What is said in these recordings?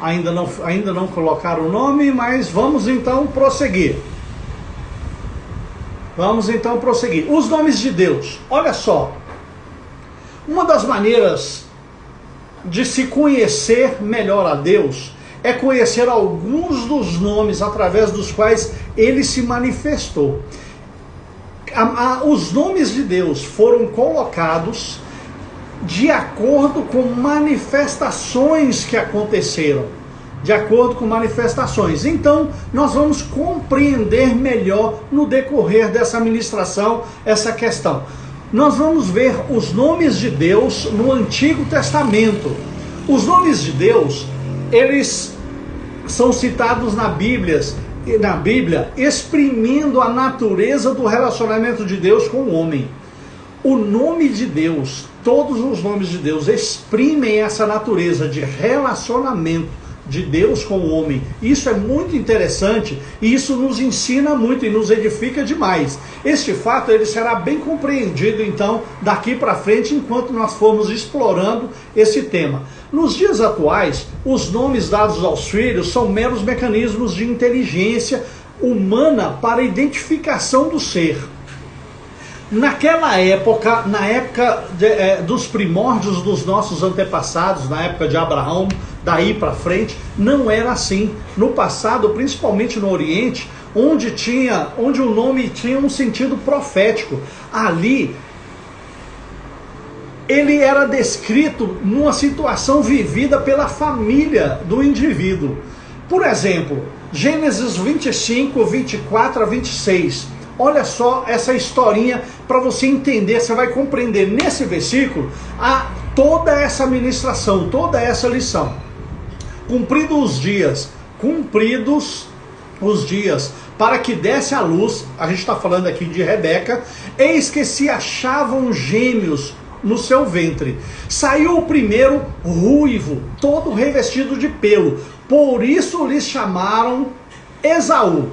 Ainda não colocaram o nome, mas vamos então prosseguir. Os nomes de Deus. Olha só. Uma das maneiras de se conhecer melhor a Deus é conhecer alguns dos nomes através dos quais ele se manifestou. Os nomes de Deus foram colocados de acordo com manifestações que aconteceram. Então, nós vamos compreender melhor no decorrer dessa ministração essa questão. Nós vamos ver os nomes de Deus no Antigo Testamento. Os nomes de Deus, eles são citados na Bíblia, exprimindo a natureza do relacionamento de Deus com o homem. O nome de Deus, todos os nomes de Deus exprimem essa natureza de relacionamento de Deus com o homem. Isso é muito interessante e isso nos ensina muito e nos edifica demais. Este fato ele será bem compreendido então daqui para frente enquanto nós formos explorando esse tema. Nos dias atuais, os nomes dados aos filhos são meros mecanismos de inteligência humana para identificação do ser. Naquela época, dos primórdios dos nossos antepassados, na época de Abraão, daí para frente, não era assim. No passado, principalmente no Oriente, onde o nome tinha um sentido profético, ali ele era descrito numa situação vivida pela família do indivíduo. Por exemplo, Gênesis 25, 24 a 26. Olha só essa historinha para você entender, você vai compreender nesse versículo toda essa ministração, toda essa lição. Cumpridos os dias, para que desse a luz, a gente está falando aqui de Rebeca, eis que se achavam gêmeos no seu ventre. Saiu o primeiro ruivo, todo revestido de pelo, por isso lhe chamaram Esaú.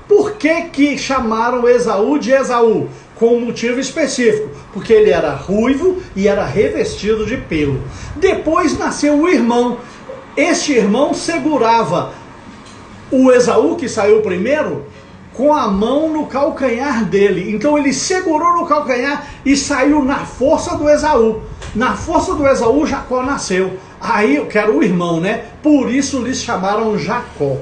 Por que chamaram Esaú de Esaú? Com um motivo específico, porque ele era ruivo e era revestido de pelo. Depois nasceu o irmão. Este irmão segurava o Esaú, que saiu primeiro, com a mão no calcanhar dele. Então ele segurou no calcanhar e saiu na força do Esaú. Na força do Esaú, Jacó nasceu. Aí, que era o irmão, né? Por isso lhes chamaram Jacó.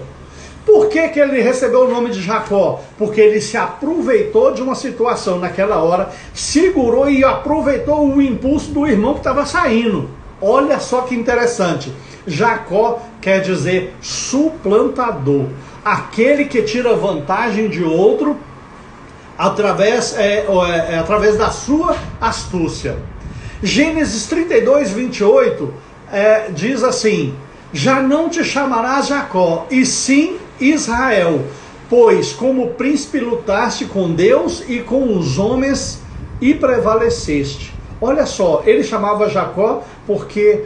Por que ele recebeu o nome de Jacó? Porque ele se aproveitou de uma situação naquela hora, segurou e aproveitou o impulso do irmão que estava saindo. Olha só que interessante. Jacó quer dizer suplantador. Aquele que tira vantagem de outro através da sua astúcia. Gênesis 32, 28 diz assim: já não te chamarás Jacó, e sim Israel, pois como príncipe lutaste com Deus e com os homens e prevaleceste. Olha só, ele chamava Jacó porque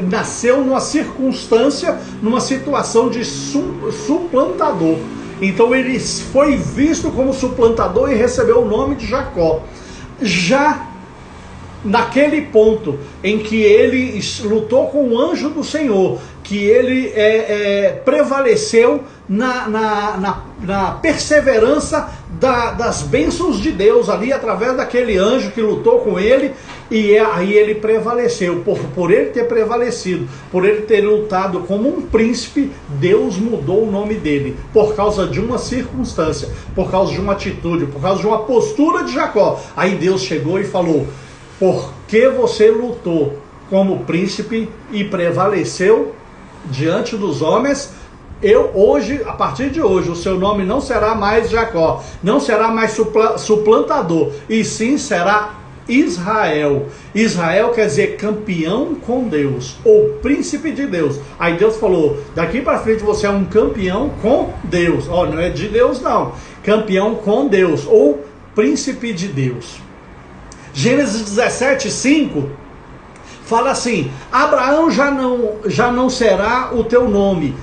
nasceu numa circunstância, numa situação de suplantador. Então ele foi visto como suplantador e recebeu o nome de Jacó. Já naquele ponto em que ele lutou com o anjo do Senhor, que ele prevaleceu na perseverança das bênçãos de Deus ali, através daquele anjo que lutou com ele, e aí ele prevaleceu. Por ele ter prevalecido, por ele ter lutado como um príncipe, Deus mudou o nome dele, por causa de uma circunstância, por causa de uma atitude, por causa de uma postura de Jacó. Aí Deus chegou e falou: porque você lutou como príncipe e prevaleceu diante dos homens, a partir de hoje, o seu nome não será mais Jacó, não será mais suplantador, e sim será Israel. Israel quer dizer campeão com Deus, ou príncipe de Deus. Aí Deus falou: daqui para frente você é um campeão com Deus. Não é de Deus não, campeão com Deus, ou príncipe de Deus. Gênesis 17, 5 fala assim: Abraão já não será o teu nome.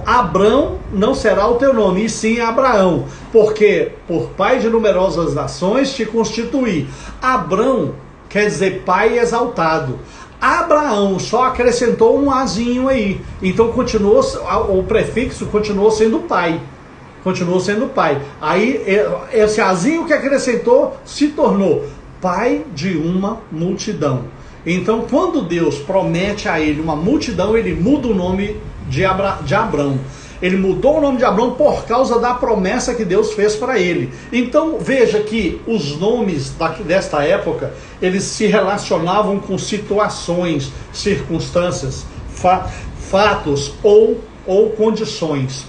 Abrão não será o teu nome, e sim Abraão, porque por pai de numerosas nações te constituí. Abrão quer dizer pai exaltado. Abraão, só acrescentou um azinho aí. Então continuou, o prefixo continuou sendo pai. Continuou sendo pai. Aí esse azinho que acrescentou se tornou pai de uma multidão. Então quando Deus promete a ele uma multidão, ele muda o nome de Abrão. Ele mudou o nome de Abrão por causa da promessa que Deus fez para ele. Então veja que os nomes desta época, eles se relacionavam com situações, circunstâncias, fatos ou condições.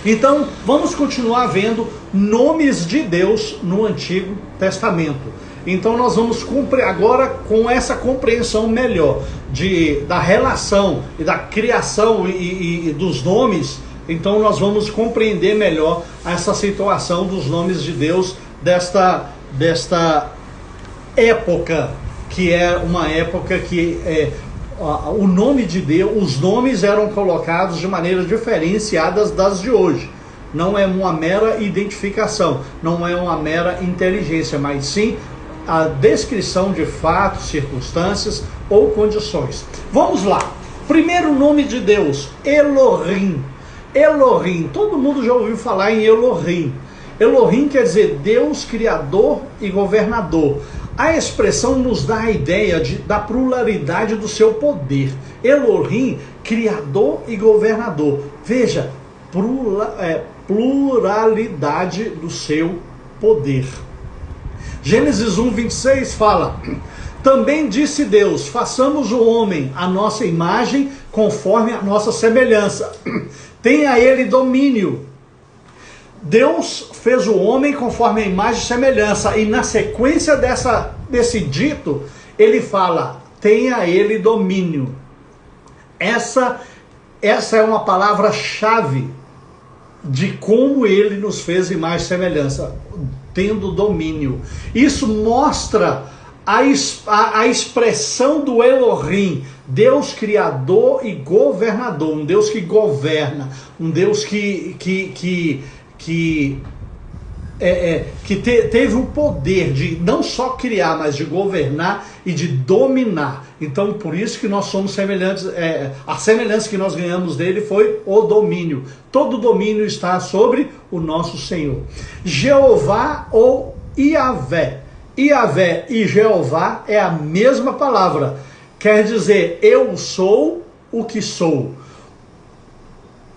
Então vamos continuar vendo nomes de Deus no Antigo Testamento. Então nós vamos agora com essa compreensão melhor da relação e da criação e dos nomes. Então nós vamos compreender melhor essa situação dos nomes de Deus desta época, que é uma época que o nome de Deus, os nomes eram colocados de maneiras diferenciadas das de hoje. Não é uma mera identificação, não é uma mera inteligência, mas sim a descrição de fatos, circunstâncias ou condições. Vamos lá. Primeiro nome de Deus, Elohim. Elohim, todo mundo já ouviu falar em Elohim. Elohim quer dizer Deus criador e governador. A expressão nos dá a ideia da pluralidade do seu poder. Elohim, criador e governador. Veja, pluralidade do seu poder. Gênesis 1:26 fala: também disse Deus, façamos o homem à nossa imagem, conforme a nossa semelhança. Tenha ele domínio. Deus fez o homem conforme a imagem e semelhança. E na sequência desse dito, ele fala: tenha ele domínio. Essa é uma palavra-chave de como ele nos fez imagem e semelhança. Tendo domínio. Isso mostra a expressão do Elohim, Deus criador e governador, um Deus que governa, um Deus que teve o poder de não só criar, mas de governar e de dominar. Então por isso que nós somos semelhantes, a semelhança que nós ganhamos dele foi o domínio. Todo domínio está sobre o nosso Senhor. Jeová ou Iavé. Iavé e Jeová é a mesma palavra. Quer dizer, eu sou o que sou.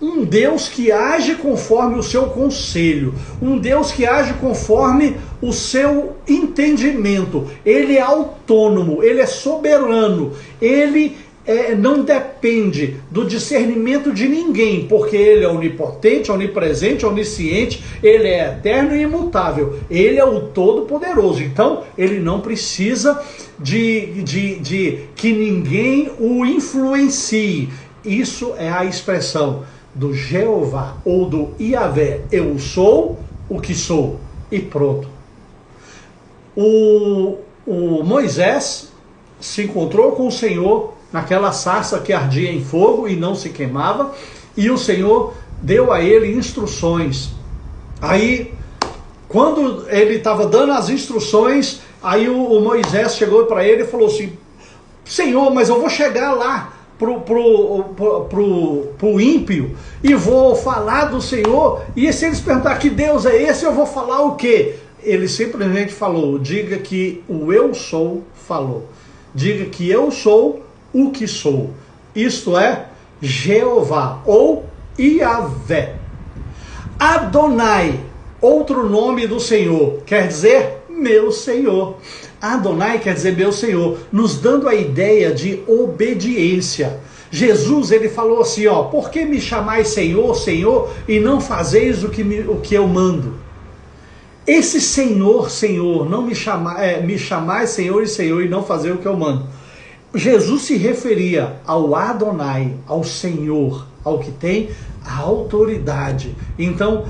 Um Deus que age conforme o seu conselho, um Deus que age conforme o seu entendimento. Ele é autônomo, ele é soberano, ele não depende do discernimento de ninguém, porque ele é onipotente, onipresente, onisciente, ele é eterno e imutável, ele é o Todo-Poderoso. Então ele não precisa de que ninguém o influencie. Isso é a expressão do Jeová ou do Iavé. Eu sou o que sou, e pronto. O Moisés se encontrou com o Senhor naquela sarça que ardia em fogo e não se queimava, e o Senhor deu a ele instruções. Aí, quando ele estava dando as instruções, aí o Moisés chegou para ele e falou assim: Senhor, mas eu vou chegar lá pro ímpio e vou falar do Senhor, e se eles perguntar que Deus é esse, eu vou falar o quê? Ele simplesmente falou: diga que o eu sou falou. Diga que eu sou o que sou. Isto é Jeová ou Iavé. Adonai, outro nome do Senhor, quer dizer meu Senhor. Adonai quer dizer meu Senhor, nos dando a ideia de obediência. Jesus, ele falou assim, por que me chamais Senhor, Senhor, e não fazeis o que eu mando? Esse Senhor, Senhor, não me chamais Senhor e Senhor, e não fazer o que eu mando. Jesus se referia ao Adonai, ao Senhor, ao que tem a autoridade. Então,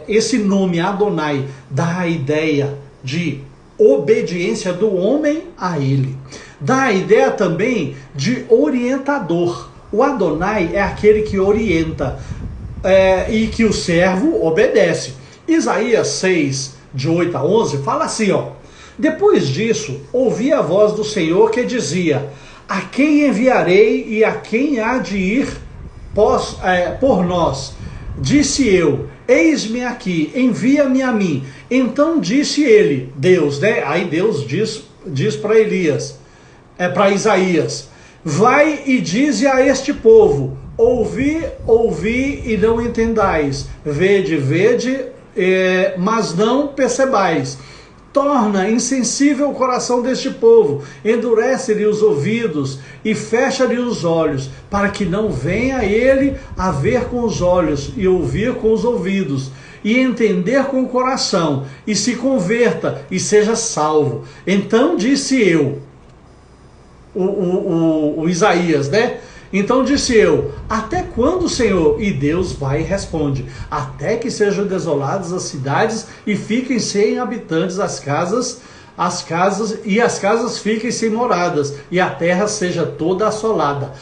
esse nome Adonai dá a ideia de obediência do homem a ele. Dá a ideia também de orientador. O Adonai é aquele que orienta e que o servo obedece. Isaías 6, de 8 a 11, fala assim, Depois disso, ouvi a voz do Senhor que dizia: a quem enviarei e a quem há de ir por nós? Disse eu: eis-me aqui, envia-me a mim. Então disse ele, Deus, né? Aí Deus diz para Elias, para Isaías: vai e dize a este povo: ouvi, ouvi e não entendais, vede, vede, mas não percebais. Torna insensível o coração deste povo, endurece-lhe os ouvidos e fecha-lhe os olhos, para que não venha ele a ver com os olhos e ouvir com os ouvidos, e entender com o coração, e se converta e seja salvo. Então disse eu, o Isaías, né? Então disse eu: até quando, Senhor? E Deus vai e responde: até que sejam desoladas as cidades e fiquem sem habitantes as casas e as casas fiquem sem moradas e a terra seja toda assolada.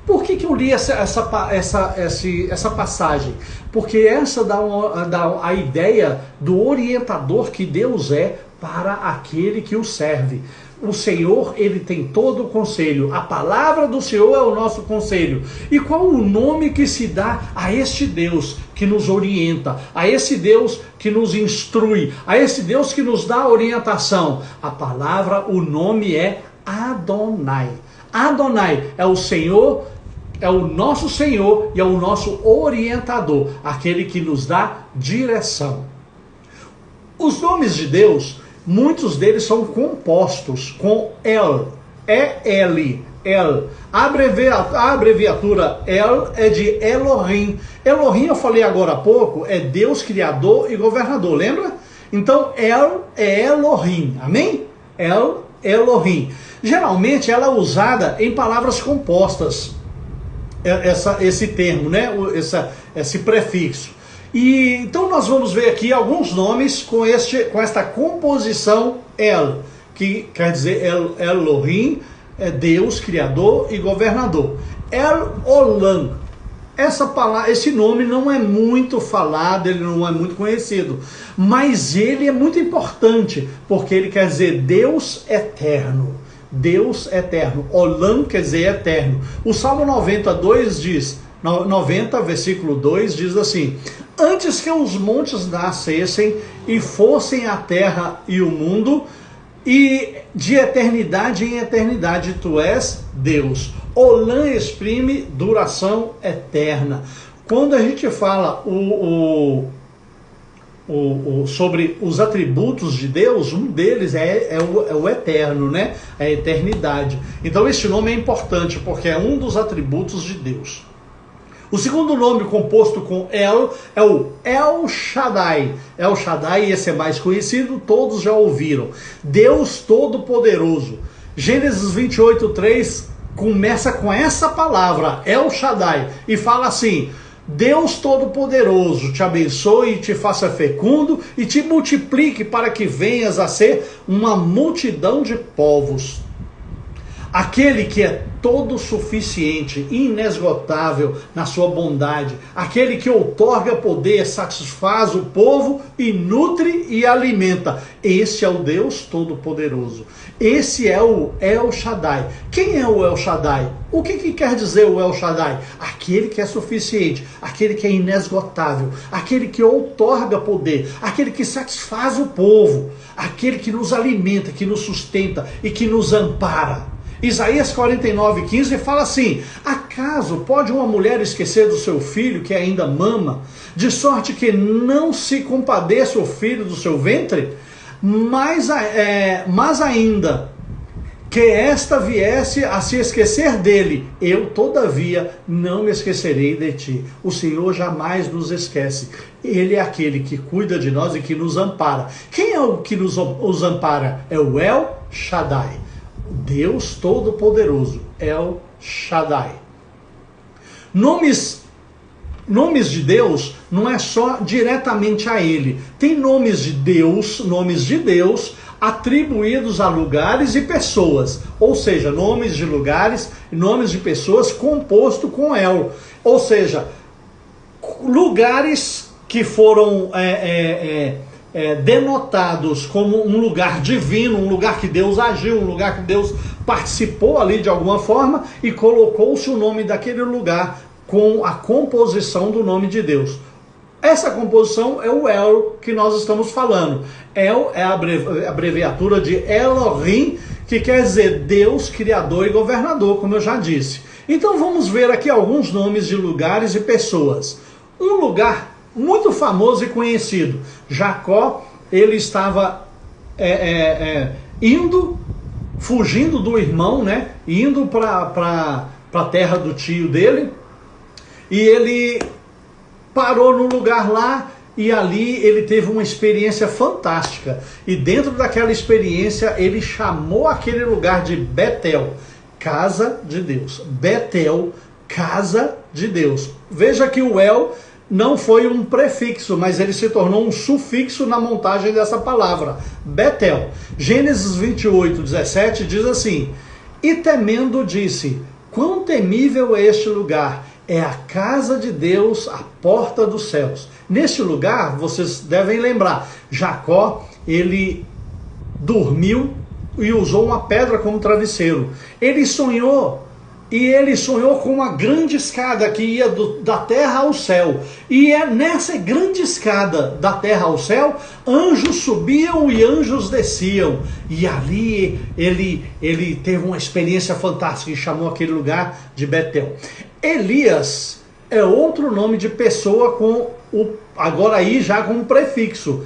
Por que eu li essa passagem? Porque essa dá a ideia do orientador que Deus é para aquele que o serve. O Senhor, ele tem todo o conselho. A palavra do Senhor é o nosso conselho. E qual o nome que se dá a este Deus que nos orienta, a esse Deus que nos instrui, a esse Deus que nos dá orientação? A palavra, o nome é Adonai. Adonai é o Senhor, é o nosso Senhor e é o nosso orientador, aquele que nos dá direção. Os nomes de Deus, muitos deles são compostos com El, E-L, El. A abreviatura El é de Elohim. Elohim, eu falei agora há pouco, é Deus criador e governador, lembra? Então El é Elohim, amém? El, Elohim. Geralmente ela é usada em palavras compostas, esse termo, né? Esse prefixo. E então nós vamos ver aqui alguns nomes com esta composição El, que quer dizer Elohim, é Deus, Criador e Governador. El Olam, esse nome não é muito falado, ele não é muito conhecido, mas ele é muito importante, porque ele quer dizer Deus eterno. Deus eterno. Olam quer dizer eterno. O Salmo 92 diz, 90, versículo 2, diz assim: antes que os montes nascessem e fossem a terra e o mundo, e de eternidade em eternidade tu és Deus. Olam exprime duração eterna. Quando a gente fala sobre os atributos de Deus, um deles é o eterno, né? É a eternidade. Então esse nome é importante porque é um dos atributos de Deus. O segundo nome composto com El é o El Shaddai. El Shaddai, esse é mais conhecido, todos já ouviram. Deus Todo-Poderoso. Gênesis 28:3 começa com essa palavra, El Shaddai, e fala assim: Deus Todo-Poderoso, te abençoe e te faça fecundo e te multiplique para que venhas a ser uma multidão de povos. Aquele que é todo suficiente, inesgotável na sua bondade, aquele que outorga poder, satisfaz o povo e nutre e alimenta. Esse é o Deus Todo-Poderoso. Esse é o El Shaddai. Quem é o El Shaddai? O que quer dizer o El Shaddai? Aquele que é suficiente, aquele que é inesgotável, aquele que outorga poder, aquele que satisfaz o povo, aquele que nos alimenta, que nos sustenta e que nos ampara. Isaías 49:15 fala assim: acaso pode uma mulher esquecer do seu filho que ainda mama, de sorte que não se compadeça o filho do seu ventre? Mas ainda que esta viesse a se esquecer dele, eu todavia não me esquecerei de ti. O Senhor jamais nos esquece. Ele é aquele que cuida de nós e que nos ampara. Quem é o que nos ampara? É o El Shaddai. Deus Todo-Poderoso, El Shaddai. Nomes de Deus não é só diretamente a Ele. Tem nomes de Deus atribuídos a lugares e pessoas. Ou seja, nomes de lugares e nomes de pessoas composto com El. Ou seja, lugares que foram denotados como um lugar divino, um lugar que Deus agiu, um lugar que Deus participou ali de alguma forma, e colocou-se o nome daquele lugar com a composição do nome de Deus. Essa composição é o El que nós estamos falando. El é a abreviatura de Elohim, que quer dizer Deus, Criador e Governador, como eu já disse. Então vamos ver aqui alguns nomes de lugares e pessoas. Um lugar muito famoso e conhecido. Jacó, ele estava fugindo do irmão, né? Indo para a terra do tio dele. E ele parou no lugar lá, e ali ele teve uma experiência fantástica. E dentro daquela experiência, ele chamou aquele lugar de Betel, casa de Deus. Betel, casa de Deus. Veja que o El não foi um prefixo, mas ele se tornou um sufixo na montagem dessa palavra, Betel. Gênesis 28, 17 diz assim: e temendo disse, quão temível é este lugar, é a casa de Deus, a porta dos céus. Neste lugar, vocês devem lembrar, Jacó, ele dormiu e usou uma pedra como travesseiro. Ele sonhou com uma grande escada que ia da terra ao céu. E nessa grande escada da terra ao céu, anjos subiam e anjos desciam. E ali ele teve uma experiência fantástica e chamou aquele lugar de Betel. Elias é outro nome de pessoa agora aí já com um prefixo.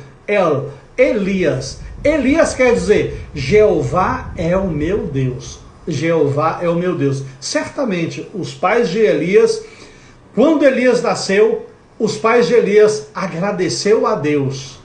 Elias. Elias quer dizer Jeová é o meu Deus. Jeová é o meu Deus. Certamente os pais de Elias, quando Elias nasceu, os pais de Elias agradeceu a Deus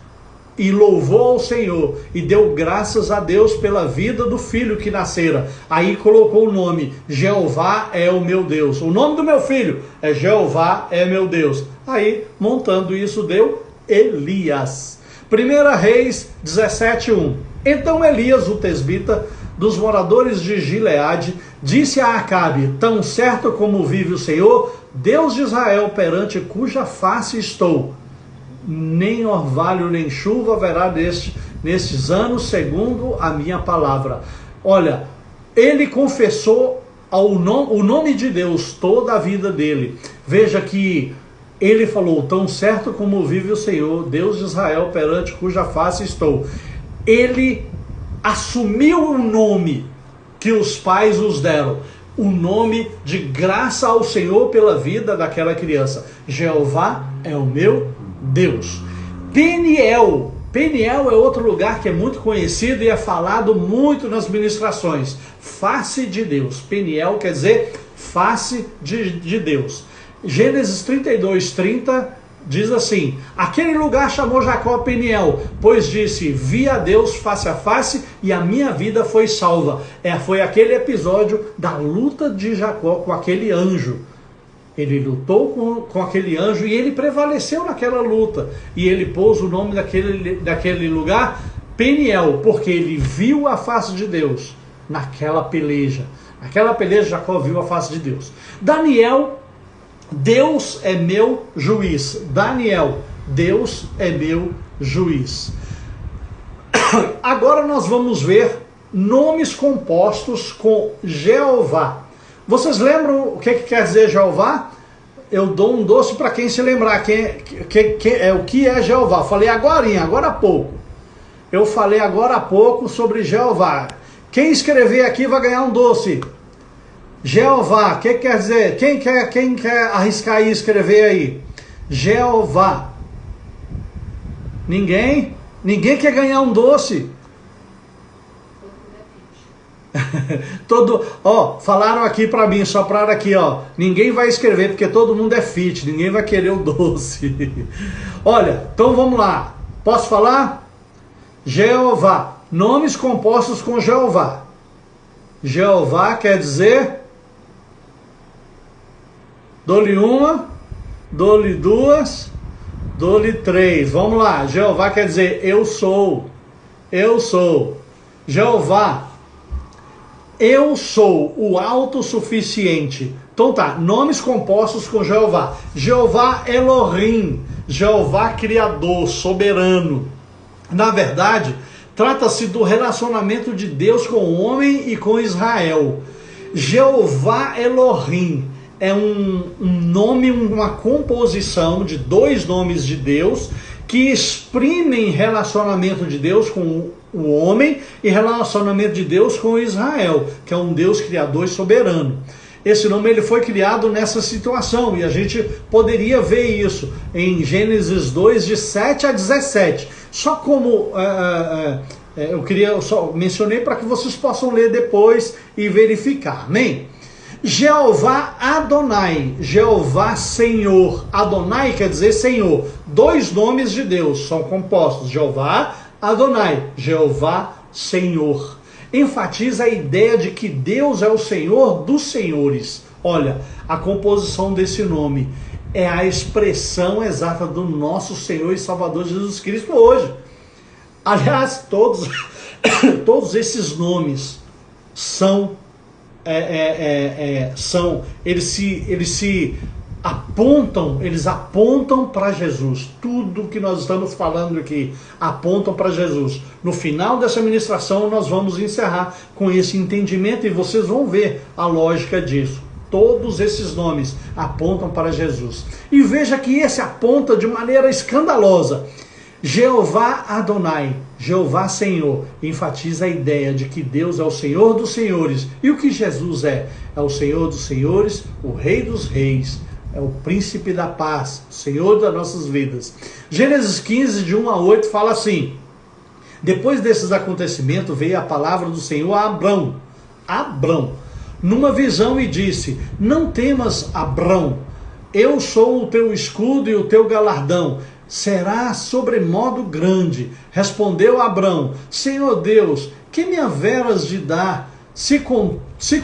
e louvou ao Senhor e deu graças a Deus pela vida do filho que nascera. Aí colocou o nome, Jeová é o meu Deus. O nome do meu filho é Jeová é meu Deus. Aí, montando isso, deu Elias. 1 Reis 17:1. Então Elias, o tesbita, dos moradores de Gileade, disse a Acabe, tão certo como vive o Senhor, Deus de Israel, perante cuja face estou, nem orvalho nem chuva haverá nestes anos, segundo a minha palavra. Olha, ele confessou o nome de Deus toda a vida dele. Veja que ele falou, tão certo como vive o Senhor, Deus de Israel, perante cuja face estou. Ele assumiu o nome que os pais os deram, o nome de graça ao Senhor pela vida daquela criança. Jeová é o meu Deus. Peniel é outro lugar que é muito conhecido e é falado muito nas ministrações. Face de Deus. Peniel quer dizer face de Deus. Gênesis 32:30 diz assim, aquele lugar chamou Jacó Peniel, pois disse, vi a Deus face a face e a minha vida foi salva. Foi aquele episódio da luta de Jacó com aquele anjo. Ele lutou com aquele anjo e ele prevaleceu naquela luta. E ele pôs o nome daquele lugar Peniel, porque ele viu a face de Deus naquela peleja. Naquela peleja Jacó viu a face de Deus. Daniel, Deus é meu juiz. Daniel, Deus é meu juiz. Agora nós vamos ver nomes compostos com Jeová. Vocês lembram o que quer dizer Jeová? Eu dou um doce para quem se lembrar o que é Jeová. Falei agora há pouco. Eu falei agora há pouco sobre Jeová. Quem escrever aqui vai ganhar um doce. Jeová, o que quer dizer? Quem quer arriscar e escrever aí? Jeová. Ninguém? Ninguém quer ganhar um doce? Falaram aqui para mim, sopraram aqui, ninguém vai escrever porque todo mundo é fit, ninguém vai querer o doce. Olha, então vamos lá. Posso falar? Jeová. Nomes compostos com Jeová. Jeová quer dizer... Dou-lhe uma, dou-lhe duas, dou-lhe três. Vamos lá. Jeová quer dizer eu sou. Eu sou. Jeová. Eu sou o autossuficiente. Então tá, nomes compostos com Jeová. Jeová Elohim. Jeová Criador, soberano. Na verdade, trata-se do relacionamento de Deus com o homem e com Israel. Jeová Elohim é um nome, uma composição de dois nomes de Deus que exprimem relacionamento de Deus com o homem e relacionamento de Deus com Israel, que é um Deus criador e soberano. Esse nome ele foi criado nessa situação e a gente poderia ver isso em Gênesis 2, de 7 a 17. Só como eu só mencionei para que vocês possam ler depois e verificar. Amém? Jeová Adonai, Jeová Senhor. Adonai quer dizer Senhor. Dois nomes de Deus são compostos. Jeová Adonai, Jeová Senhor. Enfatiza a ideia de que Deus é o Senhor dos senhores. Olha, a composição desse nome é a expressão exata do nosso Senhor e Salvador Jesus Cristo hoje. Aliás, todos esses nomes eles apontam para Jesus. Tudo que nós estamos falando aqui apontam para Jesus. No final dessa ministração nós vamos encerrar com esse entendimento e vocês vão ver a lógica disso. Todos esses nomes apontam para Jesus. E veja que esse aponta de maneira escandalosa. Jeová Adonai, Jeová Senhor, enfatiza a ideia de que Deus é o Senhor dos senhores. E o que Jesus é? É o Senhor dos senhores, o Rei dos reis, é o príncipe da paz, o Senhor das nossas vidas. Gênesis 15, de 1 a 8, fala assim: depois desses acontecimentos veio a palavra do Senhor a Abrão, numa visão e disse: não temas, Abrão, eu sou o teu escudo e o teu galardão será sobremodo grande. Respondeu Abrão: Senhor Deus, que me haveras de dar, se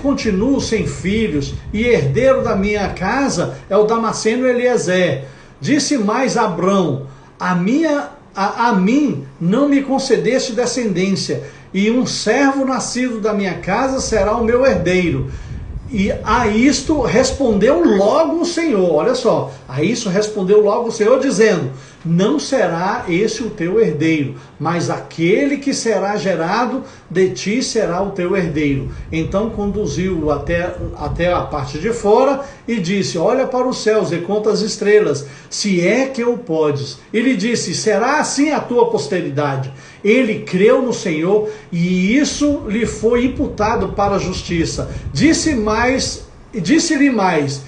continuo sem filhos, e herdeiro da minha casa é o Damasceno Eliezer? Disse mais Abrão: a mim não me concedeste descendência, e um servo nascido da minha casa será o meu herdeiro. E a isto respondeu logo o Senhor, olha só, a isso respondeu logo o Senhor dizendo: não será esse o teu herdeiro, mas aquele que será gerado de ti será o teu herdeiro. Então conduziu-o até a parte de fora e disse: olha para os céus e conta as estrelas, se é que o podes. E lhe disse: será assim a tua posteridade. Ele creu no Senhor e isso lhe foi imputado para a justiça. Disse-lhe mais,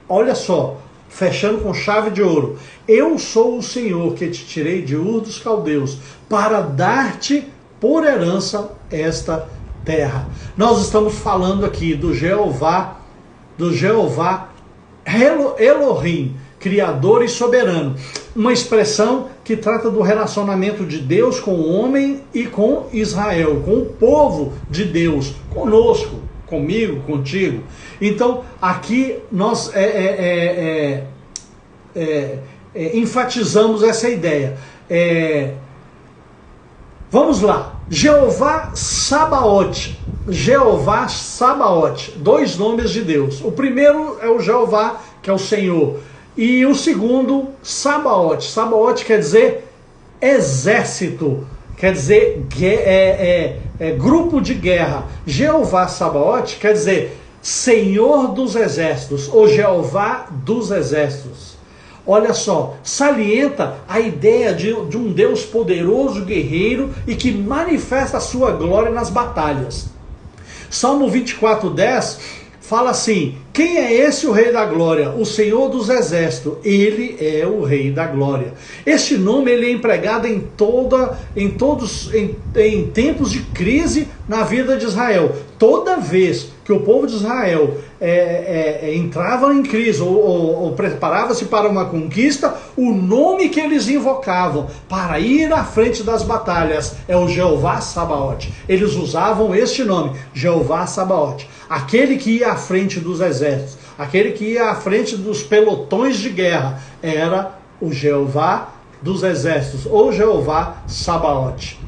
olha só, fechando com chave de ouro: eu sou o Senhor que te tirei de Ur dos Caldeus para dar-te por herança esta terra. Nós estamos falando aqui do Jeová Elohim, Criador e soberano. Uma expressão que trata do relacionamento de Deus com o homem e com Israel, com o povo de Deus, conosco, comigo, contigo. Então, aqui nós enfatizamos essa ideia. Vamos lá. Jeová Sabaote. Jeová Sabaote. Dois nomes de Deus. O primeiro é o Jeová, que é o Senhor. E o segundo, Sabaote. Sabaote quer dizer exército. Quer dizer grupo de guerra. Jeová Sabaote quer dizer Senhor dos exércitos, ou Jeová dos exércitos. Olha só, salienta a ideia de um Deus poderoso, guerreiro e que manifesta a sua glória nas batalhas. Salmo 24:10 fala assim: quem é esse o Rei da Glória? O Senhor dos Exércitos. Ele é o Rei da Glória. Este nome ele é empregado em tempos de crise na vida de Israel. Toda vez que o povo de Israel entrava em crise ou preparava-se para uma conquista, o nome que eles invocavam para ir à frente das batalhas é o Jeová Sabaote. Eles usavam este nome, Jeová Sabaote. Aquele que ia à frente dos exércitos, aquele que ia à frente dos pelotões de guerra, era o Jeová dos exércitos, ou Jeová Sabaote.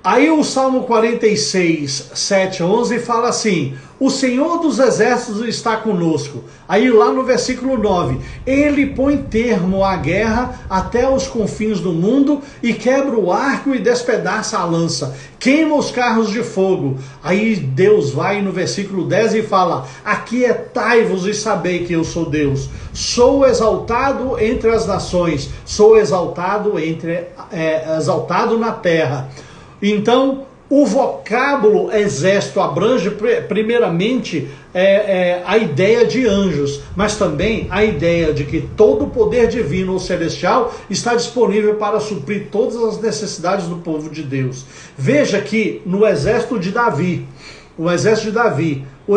Aí o Salmo 46, 7, 11 fala assim: o Senhor dos Exércitos está conosco. Aí lá no versículo 9, ele põe termo à guerra até os confins do mundo e quebra o arco e despedaça a lança, queima os carros de fogo. Aí Deus vai no versículo 10 e fala: aquietai-vos e sabei que eu sou Deus. Sou exaltado entre as nações, sou exaltado exaltado na terra. Então, o vocábulo exército abrange primeiramente a ideia de anjos, mas também a ideia de que todo o poder divino ou celestial está disponível para suprir todas as necessidades do povo de Deus. Veja que no exército de Davi,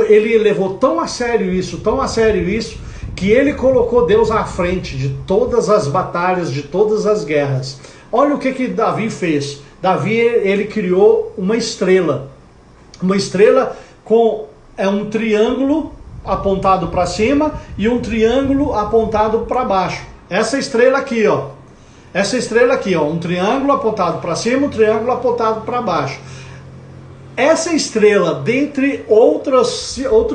ele levou tão a sério isso, que ele colocou Deus à frente de todas as batalhas, de todas as guerras. Olha o que Davi fez. Davi, ele criou uma estrela com um triângulo apontado para cima e um triângulo apontado para baixo. Essa estrela aqui, ó, um triângulo apontado para cima, um triângulo apontado para baixo. Essa estrela, dentre outros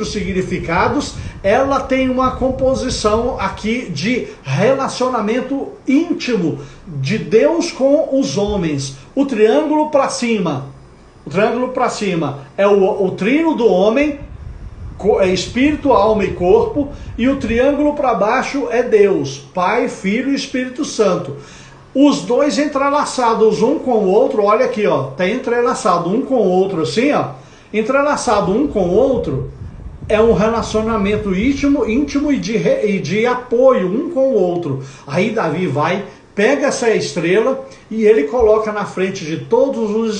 significados, ela tem uma composição aqui de relacionamento íntimo de Deus com os homens. O triângulo para cima é o trino do homem, espírito, alma e corpo, e o triângulo para baixo é Deus, Pai, Filho e Espírito Santo. Os dois entrelaçados um com o outro, olha aqui, ó, tá entrelaçado um com o outro assim, ó, entrelaçado um com o outro, é um relacionamento íntimo e de apoio um com o outro. Aí Davi pega essa estrela e ele coloca na frente de todos os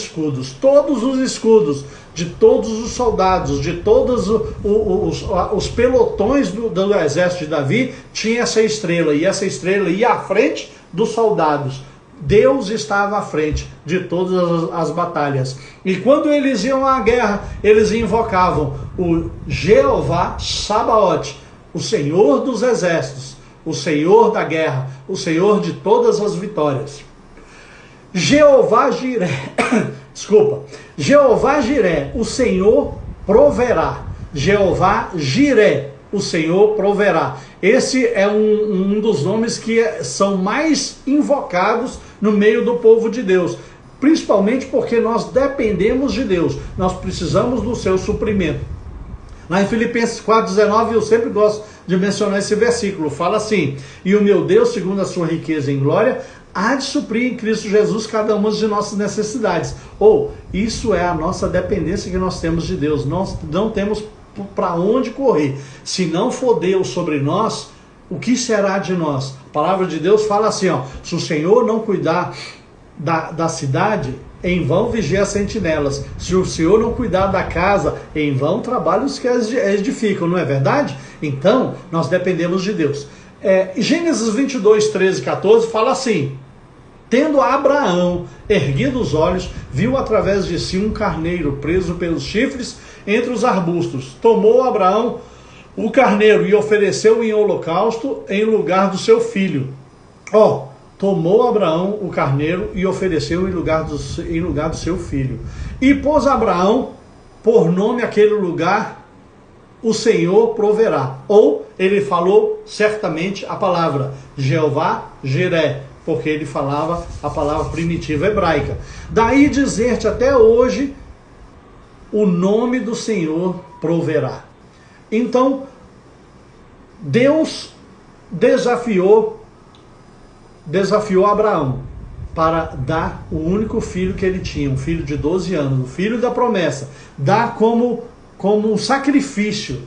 escudos de todos os soldados, de todos os pelotões do exército de Davi, tinha essa estrela, e essa estrela ia à frente dos soldados. Deus estava à frente de todas as batalhas. E quando eles iam à guerra, eles invocavam o Jeová Sabaote, o Senhor dos exércitos, o Senhor da guerra, o Senhor de todas as vitórias. Jeová Jiré, o Senhor proverá. Jeová Jiré, o Senhor proverá. Esse é um dos nomes que são mais invocados no meio do povo de Deus, principalmente porque nós dependemos de Deus, nós precisamos do seu suprimento. Lá em Filipenses 4,19, eu sempre gosto de mencionar esse versículo, fala assim: e o meu Deus, segundo a sua riqueza em glória, há de suprir em Cristo Jesus cada uma de nossas necessidades. Isso é a nossa dependência que nós temos de Deus, nós não temos para onde correr. Se não for Deus sobre nós, o que será de nós? A palavra de Deus fala assim, ó: se o Senhor não cuidar da cidade, em vão vigia as sentinelas. Se o Senhor não cuidar da casa, em vão trabalham os que as edificam, não é verdade? Então, nós dependemos de Deus. Gênesis 22, 13 e 14 fala assim: tendo Abraão erguido os olhos, viu através de si um carneiro preso pelos chifres entre os arbustos. Tomou Abraão o carneiro e ofereceu em holocausto em lugar do seu filho. Tomou Abraão o carneiro e ofereceu em lugar do seu filho. E pôs Abraão por nome aquele lugar: o Senhor proverá. Ou ele falou certamente a palavra Jeová Jiré, porque ele falava a palavra primitiva hebraica. Daí dizer-te até hoje: o nome do Senhor proverá. Então, Deus desafiou Abraão para dar o único filho que ele tinha, um filho de 12 anos, o filho da promessa, dar como um sacrifício.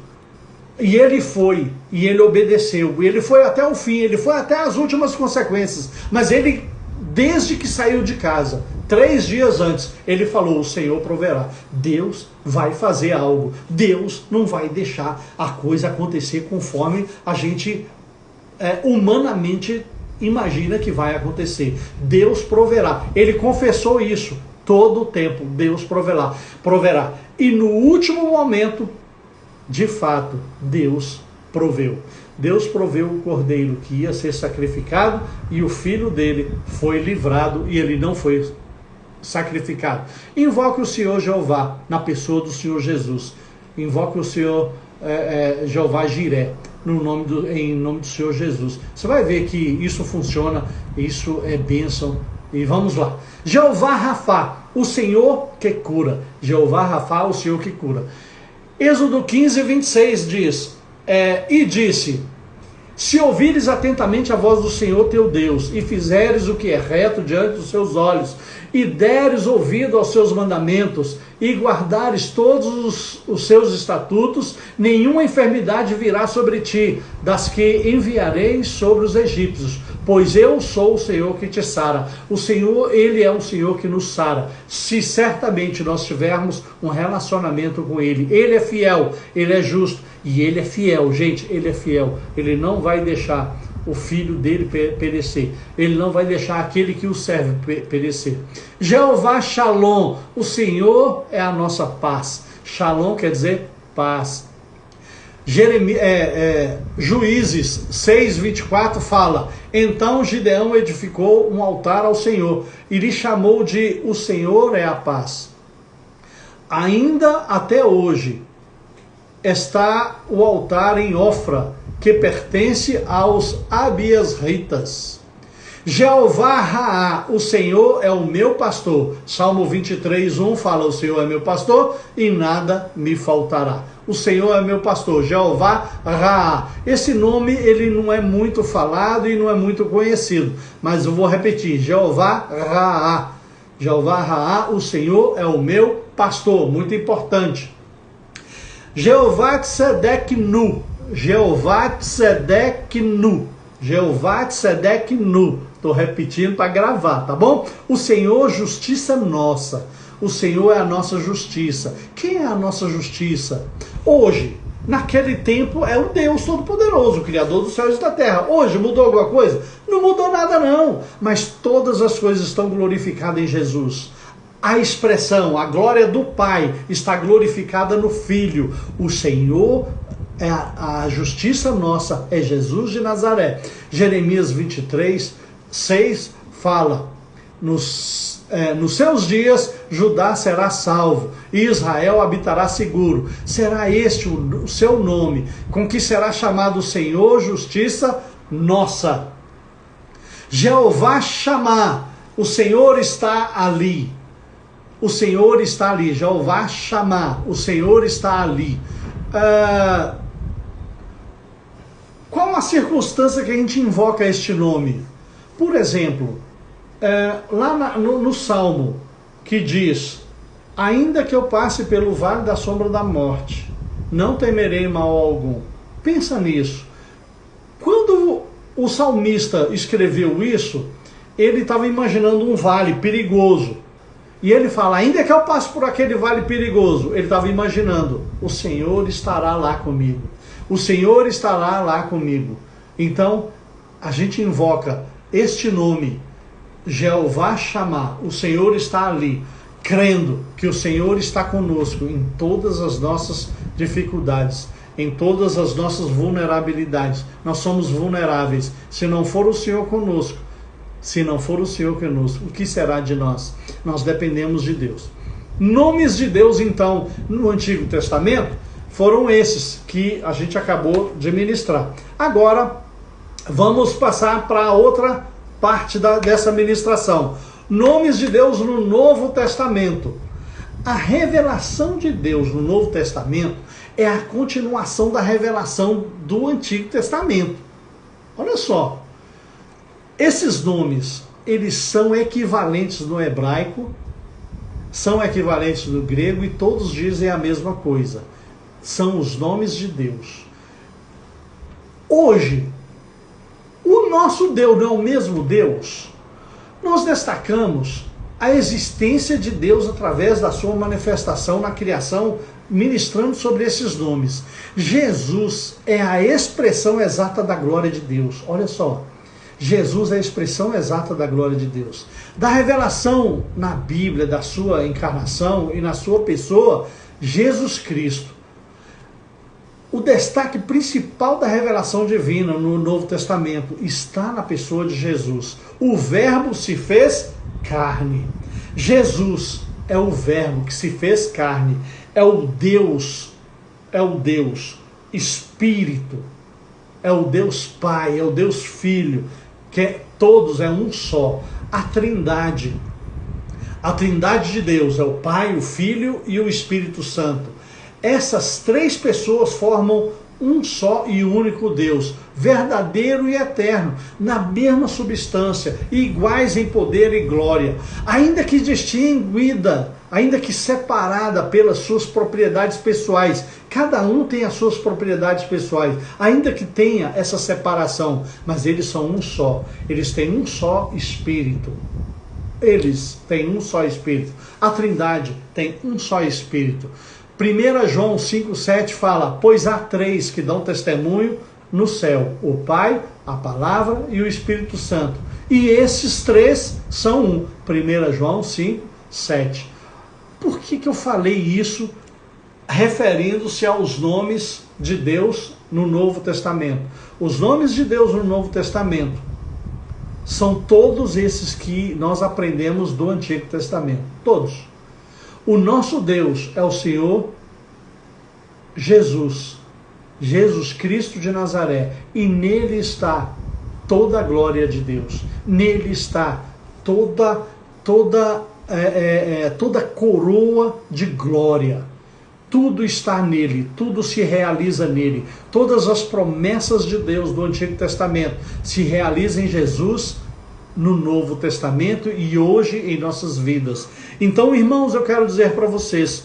E ele foi, e ele obedeceu, e ele foi até o fim, ele foi até as últimas consequências. Mas ele, desde que saiu de casa, 3 dias antes, ele falou: o Senhor proverá. Deus vai fazer algo. Deus não vai deixar a coisa acontecer conforme a gente humanamente imagina que vai acontecer. Deus proverá. Ele confessou isso todo o tempo. Deus proverá. E no último momento, de fato, Deus proveu. Deus proveu o cordeiro que ia ser sacrificado, e o filho dele foi livrado, e ele não foi sacrificado. Invoque o Senhor Jeová, na pessoa do Senhor Jesus. Invoque o Senhor Jeová Jiré, em nome do Senhor Jesus. Você vai ver que isso funciona, isso é bênção. E vamos lá. Jeová Rafá, o Senhor que cura. Jeová Rafá, o Senhor que cura. Êxodo 15, 26 diz, e disse: se ouvires atentamente a voz do Senhor teu Deus, e fizeres o que é reto diante dos seus olhos, e deres ouvido aos seus mandamentos, e guardares todos os seus estatutos, nenhuma enfermidade virá sobre ti, das que enviarei sobre os egípcios, pois eu sou o Senhor que te sara. O Senhor, Ele é o Senhor que nos sara, se certamente nós tivermos um relacionamento com Ele. Ele é fiel, Ele é justo, e Ele é fiel, gente, Ele é fiel. Ele não vai deixar o filho dele perecer. Ele não vai deixar aquele que o serve perecer. Jeová Shalom, o Senhor é a nossa paz. Shalom quer dizer paz. Juízes 6:24 fala: então Gideão edificou um altar ao Senhor e lhe chamou de o Senhor é a paz. Ainda até hoje está o altar em Ofra, que pertence aos abiasritas. Jeová Raá, o Senhor é o meu pastor. Salmo 23:1 fala: o Senhor é meu pastor e nada me faltará. O Senhor é meu pastor, Jeová Raá. Esse nome ele não é muito falado e não é muito conhecido, mas eu vou repetir: Jeová Raá. Jeová Raá, o Senhor é o meu pastor. Muito importante. Jeová Tsedeknu. Jeová Tsedeknu. Jeová Tsedeknu. Estou repetindo para gravar, tá bom? O Senhor, justiça nossa. O Senhor é a nossa justiça. Quem é a nossa justiça? Hoje, naquele tempo, é o Deus Todo-Poderoso, o Criador dos céus e da terra. Hoje, mudou alguma coisa? Não mudou nada não. Mas todas as coisas estão glorificadas em Jesus. A expressão, a glória do Pai está glorificada no Filho. O Senhor, a justiça nossa é Jesus de Nazaré. Jeremias 23:6 fala: nos seus dias Judá será salvo e Israel habitará seguro. Será este o seu nome, com que será chamado o Senhor, justiça nossa. Jeová Chamá, o Senhor está ali. O Senhor está ali. Jeová Chamá, o Senhor está ali. Qual a circunstância que a gente invoca este nome? Por exemplo, lá no Salmo, que diz: ainda que eu passe pelo vale da sombra da morte, não temerei mal algum. Pensa nisso. Quando o salmista escreveu isso, ele estava imaginando um vale perigoso. E ele fala: ainda que eu passe por aquele vale perigoso, ele estava imaginando: o Senhor estará lá comigo. O Senhor estará lá comigo. Então, a gente invoca este nome, Jeová Chamá, o Senhor está ali, crendo que o Senhor está conosco em todas as nossas dificuldades, em todas as nossas vulnerabilidades. Nós somos vulneráveis. Se não for o Senhor conosco, se não for o Senhor conosco, o que será de nós? Nós dependemos de Deus. Nomes de Deus, então, no Antigo Testamento, foram esses que a gente acabou de ministrar. Agora, vamos passar para outra parte dessa ministração. Nomes de Deus no Novo Testamento. A revelação de Deus no Novo Testamento é a continuação da revelação do Antigo Testamento. Olha só. Esses nomes, eles são equivalentes no hebraico, são equivalentes no grego e todos dizem a mesma coisa. São os nomes de Deus. Hoje, o nosso Deus não é o mesmo Deus? Nós destacamos a existência de Deus através da sua manifestação na criação, ministrando sobre esses nomes. Jesus é a expressão exata da glória de Deus. Olha só. Jesus é a expressão exata da glória de Deus. Da revelação na Bíblia, da sua encarnação e na sua pessoa, Jesus Cristo. O destaque principal da revelação divina no Novo Testamento está na pessoa de Jesus. O Verbo se fez carne. Jesus é o Verbo que se fez carne, é o Deus Espírito, é o Deus Pai, é o Deus Filho, que todos é um só. A Trindade de Deus é o Pai, o Filho e o Espírito Santo. Essas três pessoas formam um só e único Deus, verdadeiro e eterno, na mesma substância, iguais em poder e glória, ainda que distinguida, ainda que separada pelas suas propriedades pessoais. Cada um tem as suas propriedades pessoais, ainda que tenha essa separação, mas eles são um só, eles têm um só Espírito. Eles têm um só Espírito. A Trindade tem um só Espírito. 1 João 5,7 fala: pois há três que dão testemunho no céu, o Pai, a Palavra e o Espírito Santo. E esses três são um. 1 João 5,7. Por que eu falei isso referindo-se aos nomes de Deus no Novo Testamento? Os nomes de Deus no Novo Testamento são todos esses que nós aprendemos do Antigo Testamento. Todos. O nosso Deus é o Senhor Jesus Cristo de Nazaré, e nele está toda a glória de Deus, nele está toda coroa de glória, tudo está nele, tudo se realiza nele, todas as promessas de Deus do Antigo Testamento se realizam em Jesus no Novo Testamento e hoje em nossas vidas. Então, irmãos, eu quero dizer para vocês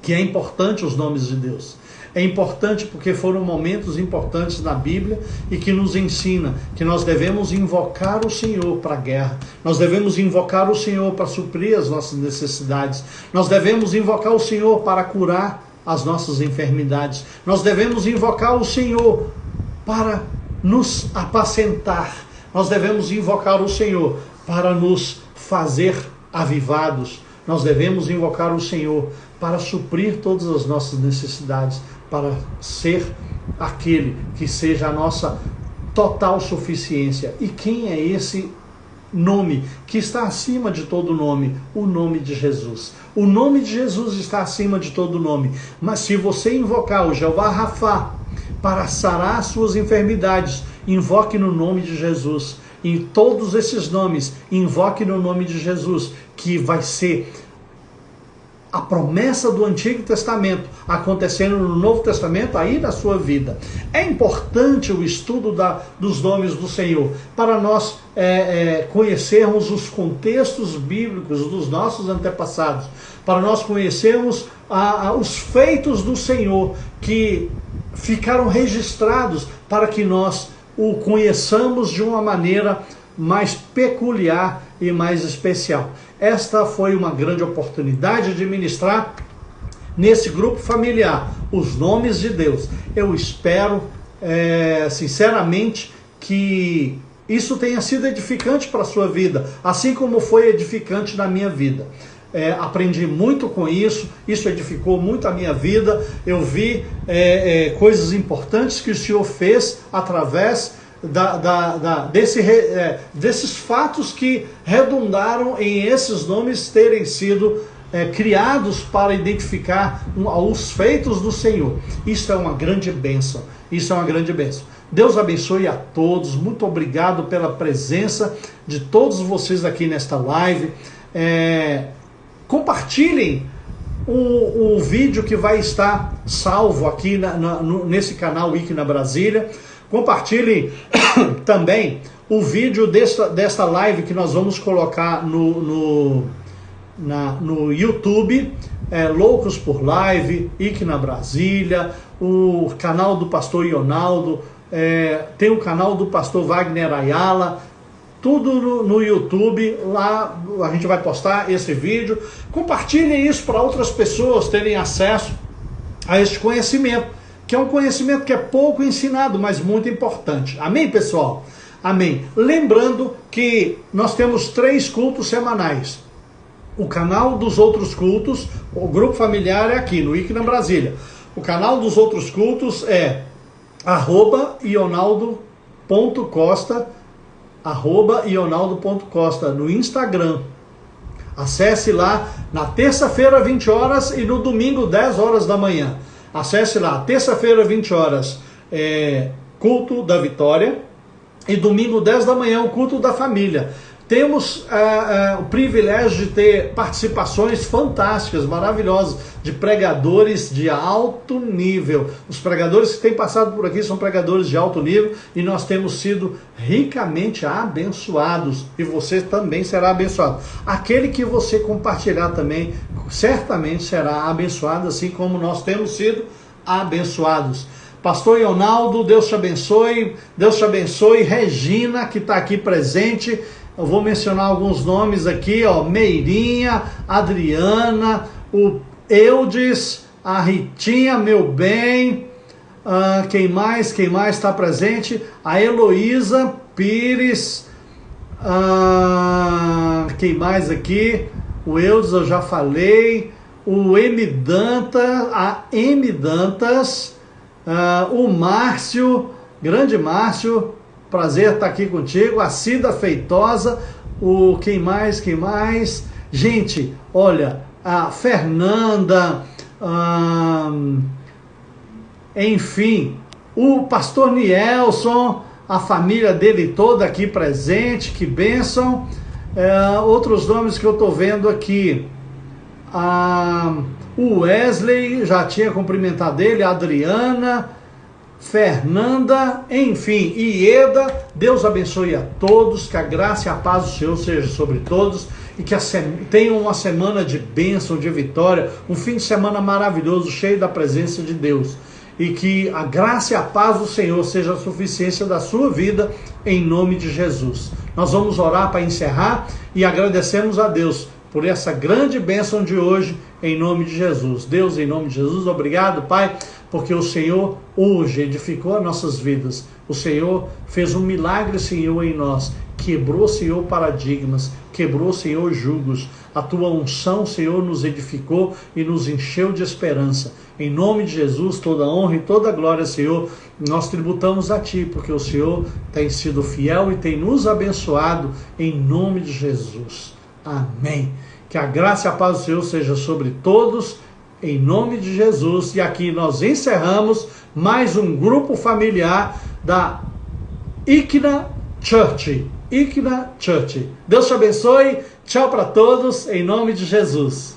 que é importante os nomes de Deus. É importante porque foram momentos importantes na Bíblia e que nos ensina que nós devemos invocar o Senhor para a guerra. Nós devemos invocar o Senhor para suprir as nossas necessidades. Nós devemos invocar o Senhor para curar as nossas enfermidades. Nós devemos invocar o Senhor para nos apacentar. Nós devemos invocar o Senhor para nos fazer avivados. Nós devemos invocar o Senhor para suprir todas as nossas necessidades, para ser aquele que seja a nossa total suficiência. E quem é esse nome que está acima de todo nome? O nome de Jesus. O nome de Jesus está acima de todo nome. Mas se você invocar o Jeová Rafá para sarar as suas enfermidades, invoque no nome de Jesus. Em todos esses nomes, invoque no nome de Jesus, que vai ser a promessa do Antigo Testamento acontecendo no Novo Testamento aí na sua vida. É importante o estudo dos nomes do Senhor para nós conhecermos os contextos bíblicos dos nossos antepassados, para nós conhecermos os feitos do Senhor que ficaram registrados para que nós o conheçamos de uma maneira mais peculiar e mais especial. Esta foi uma grande oportunidade de ministrar nesse grupo familiar os nomes de Deus. Eu espero, sinceramente, que isso tenha sido edificante para a sua vida, assim como foi edificante na minha vida. Aprendi muito com isso edificou muito a minha vida. Eu vi coisas importantes que o Senhor fez através desses fatos que redundaram em esses nomes terem sido criados para identificar os feitos do Senhor. Isso é uma grande bênção. Isso é uma grande bênção. Deus abençoe a todos. Muito obrigado pela presença de todos vocês aqui nesta live. Compartilhem o vídeo que vai estar salvo aqui nesse canal Wiki na Brasília. Compartilhem também o vídeo desta live que nós vamos colocar no YouTube, Loucos por Live, Wiki na Brasília, o canal do pastor Ionaldo, tem o canal do pastor Wagner Ayala, tudo no YouTube. Lá a gente vai postar esse vídeo. Compartilhem isso para outras pessoas terem acesso a este conhecimento, que é um conhecimento que é pouco ensinado, mas muito importante. Amém, pessoal? Amém. Lembrando que nós temos 3 cultos semanais. O canal dos outros cultos, o grupo familiar é aqui no Wiki na Brasília. O canal dos outros cultos é @ionaldo.costa no Instagram. Acesse lá na terça-feira, 20 horas, e no domingo, 10 horas da manhã. Acesse lá, terça-feira, 20 horas, culto da vitória, e domingo, 10 da manhã, o culto da família. Temos o privilégio de ter participações fantásticas, maravilhosas, de pregadores de alto nível. Os pregadores que têm passado por aqui são pregadores de alto nível e nós temos sido ricamente abençoados. E você também será abençoado. Aquele que você compartilhar também, certamente será abençoado, assim como nós temos sido abençoados. Pastor Ionaldo, Deus te abençoe. Deus te abençoe. Regina, que está aqui presente. Eu vou mencionar alguns nomes aqui, ó, Meirinha, Adriana, o Eudes, a Ritinha, meu bem, quem mais está presente? A Heloísa Pires, quem mais aqui? O Eudes eu já falei, o M Dantas, a M Dantas, o Márcio, grande Márcio, prazer estar aqui contigo, a Cida Feitosa, quem mais? Gente, olha, a Fernanda, enfim, o pastor Nielson, a família dele toda aqui presente, que bênção. Outros nomes que eu estou vendo aqui, o Wesley, já tinha cumprimentado ele, a Adriana, Fernanda, enfim, Ieda. Deus abençoe a todos, que a graça e a paz do Senhor seja sobre todos, e que tenham uma semana de bênção, de vitória, um fim de semana maravilhoso, cheio da presença de Deus, e que a graça e a paz do Senhor seja a suficiência da sua vida, em nome de Jesus. Nós vamos orar para encerrar e agradecemos a Deus por essa grande bênção de hoje, em nome de Jesus. Deus, em nome de Jesus, obrigado, Pai, porque o Senhor hoje edificou as nossas vidas. O Senhor fez um milagre, Senhor, em nós. Quebrou, Senhor, paradigmas. Quebrou, Senhor, julgos. A tua unção, Senhor, nos edificou e nos encheu de esperança. Em nome de Jesus, toda honra e toda glória, Senhor, nós tributamos a Ti, porque o Senhor tem sido fiel e tem nos abençoado, em nome de Jesus. Amém. Que a graça e a paz do Senhor seja sobre todos, em nome de Jesus. E aqui nós encerramos mais um grupo familiar da ICNA Church. ICNA Church. Deus te abençoe. Tchau para todos, em nome de Jesus.